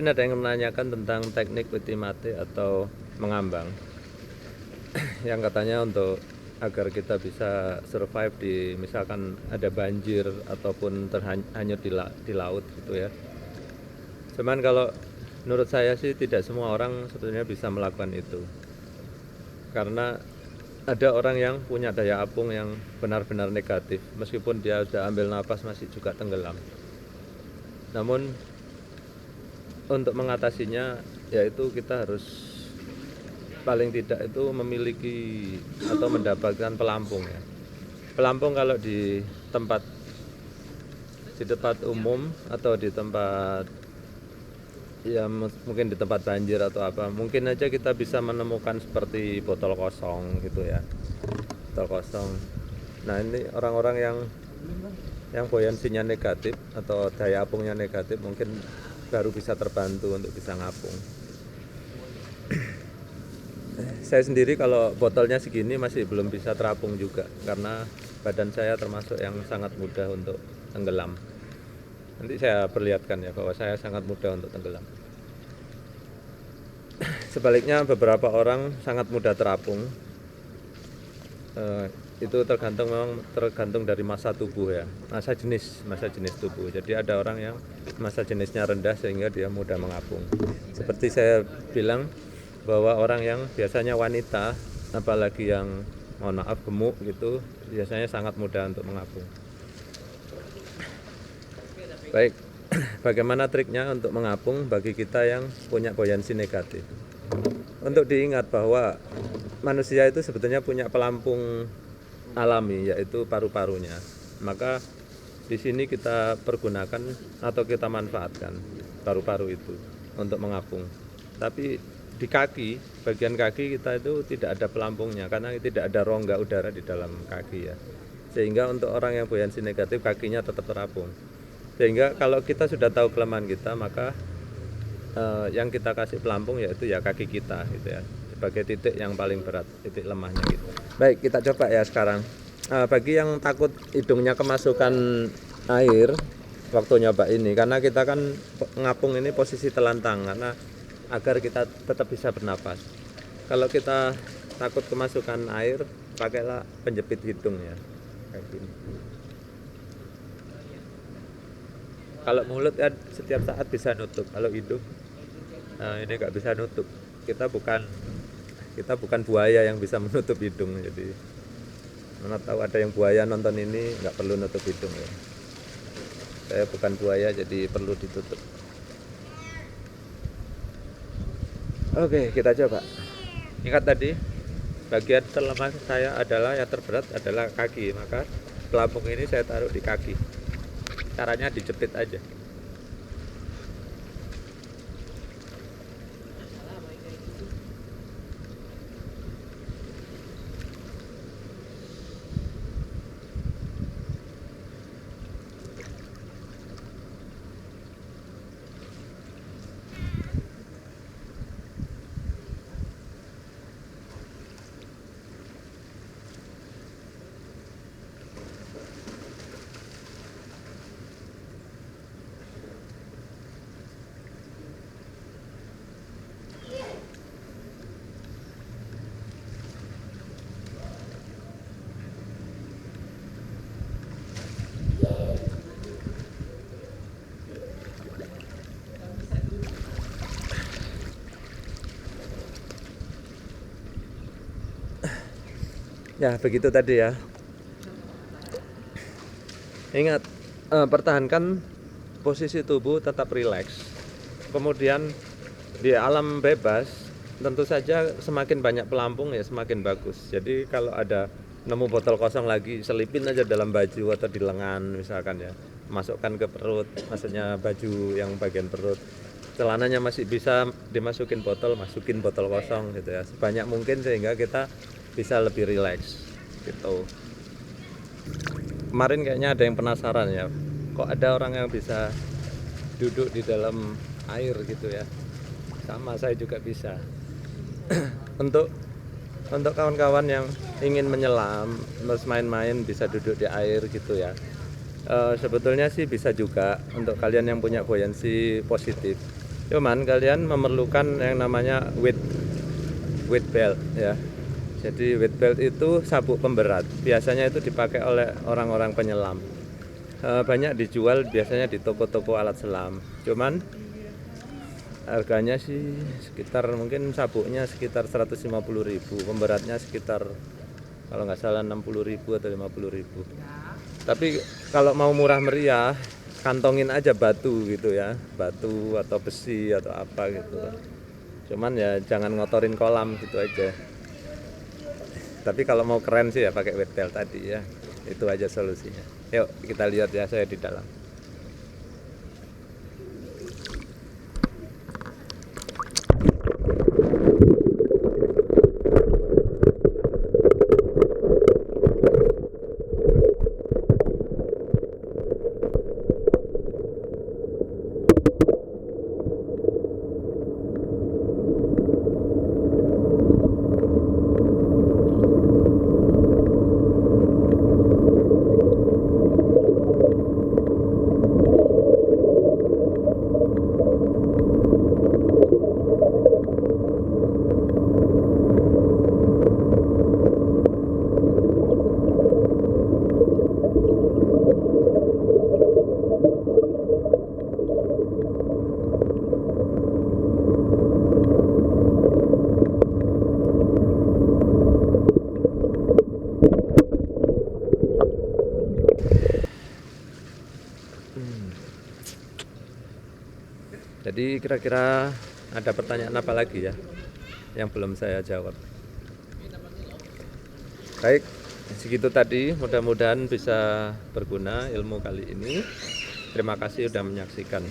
Kemarin ada yang menanyakan tentang teknik peti mati atau mengambang yang katanya untuk agar kita bisa survive di misalkan ada banjir ataupun terhanyut di laut gitu ya. Cuman kalau menurut saya sih tidak semua orang sebetulnya bisa melakukan itu, karena ada orang yang punya daya apung yang benar-benar negatif, meskipun dia sudah ambil napas masih juga tenggelam. Namun untuk mengatasinya yaitu kita harus paling tidak itu memiliki atau mendapatkan pelampung ya. Pelampung kalau di tempat umum atau di tempat ya mungkin di tempat banjir atau apa, mungkin aja kita bisa menemukan seperti botol kosong gitu ya, botol kosong. Nah ini orang-orang yang buoyansinya negatif atau daya apungnya negatif mungkin baru bisa terbantu untuk bisa ngapung. Saya sendiri kalau botolnya segini masih belum bisa terapung juga, karena badan saya termasuk yang sangat mudah untuk tenggelam. Nanti saya perlihatkan ya bahwa saya sangat mudah untuk tenggelam. Sebaliknya beberapa orang sangat mudah terapung. Itu tergantung dari masa tubuh ya, masa jenis tubuh. Jadi ada orang yang masa jenisnya rendah sehingga dia mudah mengapung. Seperti saya bilang bahwa orang yang biasanya wanita, apalagi yang mohon maaf gemuk gitu, biasanya sangat mudah untuk mengapung. Baik, bagaimana triknya untuk mengapung bagi kita yang punya buoyansi negatif? Untuk diingat bahwa manusia itu sebetulnya punya pelampung alami, yaitu paru-parunya. Maka di sini kita pergunakan atau kita manfaatkan paru-paru itu untuk mengapung. Tapi di kaki, bagian kaki kita itu tidak ada pelampungnya karena tidak ada rongga udara di dalam kaki ya. Sehingga untuk orang yang buoyansi negatif kakinya tetap terapung. Sehingga kalau kita sudah tahu kelemahan kita, maka yang kita kasih pelampung yaitu ya kaki kita gitu ya, sebagai titik yang paling berat, titik lemahnya gitu. Baik, kita coba ya sekarang. Bagi yang takut hidungnya kemasukan air waktu nyoba ini, karena kita kan ngapung ini posisi telantang karena agar kita tetap bisa bernapas. Kalau kita takut kemasukan air, pakailah penjepit hidung ya, kayak gini. Kalau mulut kan setiap saat bisa nutup, kalau hidung ini nggak bisa nutup. Kita bukan buaya yang bisa menutup hidung. Jadi mana tahu ada yang buaya nonton ini nggak perlu nutup hidung ya. Saya bukan buaya jadi perlu ditutup. Oke, kita coba. Ingat tadi bagian terlemah saya adalah yang terberat adalah kaki, maka pelampung ini saya taruh di kaki. Caranya dijepit aja. Ya begitu tadi ya. Ingat, pertahankan posisi tubuh tetap rileks. Kemudian di alam bebas tentu saja semakin banyak pelampung ya semakin bagus. Jadi kalau ada nemu botol kosong lagi, selipin aja dalam baju atau di lengan misalkan ya, masukkan ke perut, maksudnya baju yang bagian perut, celananya masih bisa dimasukin botol, masukin botol kosong gitu ya, sebanyak mungkin sehingga kita bisa lebih rileks gitu. Kemarin kayaknya ada yang penasaran ya, kok ada orang yang bisa duduk di dalam air gitu ya. Sama, saya juga bisa. untuk kawan-kawan yang ingin menyelam, terus main-main bisa duduk di air gitu ya. Sebetulnya sih bisa juga untuk kalian yang punya buoyansi positif. Cuman kalian memerlukan yang namanya weight belt ya. Jadi weight belt itu sabuk pemberat. Biasanya itu dipakai oleh orang-orang penyelam. Banyak dijual biasanya di toko-toko alat selam. Cuman harganya sih sekitar mungkin sabuknya sekitar 150.000, pemberatnya sekitar kalau nggak salah 60.000 atau 50.000. Tapi kalau mau murah meriah, kantongin aja batu gitu ya, batu atau besi atau apa gitu. Cuman ya jangan ngotorin kolam gitu aja. Tapi kalau mau keren sih ya pakai weight belt tadi ya. Itu aja solusinya. Yuk kita lihat ya, saya di dalam. Jadi kira-kira ada pertanyaan apa lagi ya yang belum saya jawab? Baik, segitu tadi. Mudah-mudahan bisa berguna ilmu kali ini. Terima kasih sudah menyaksikan.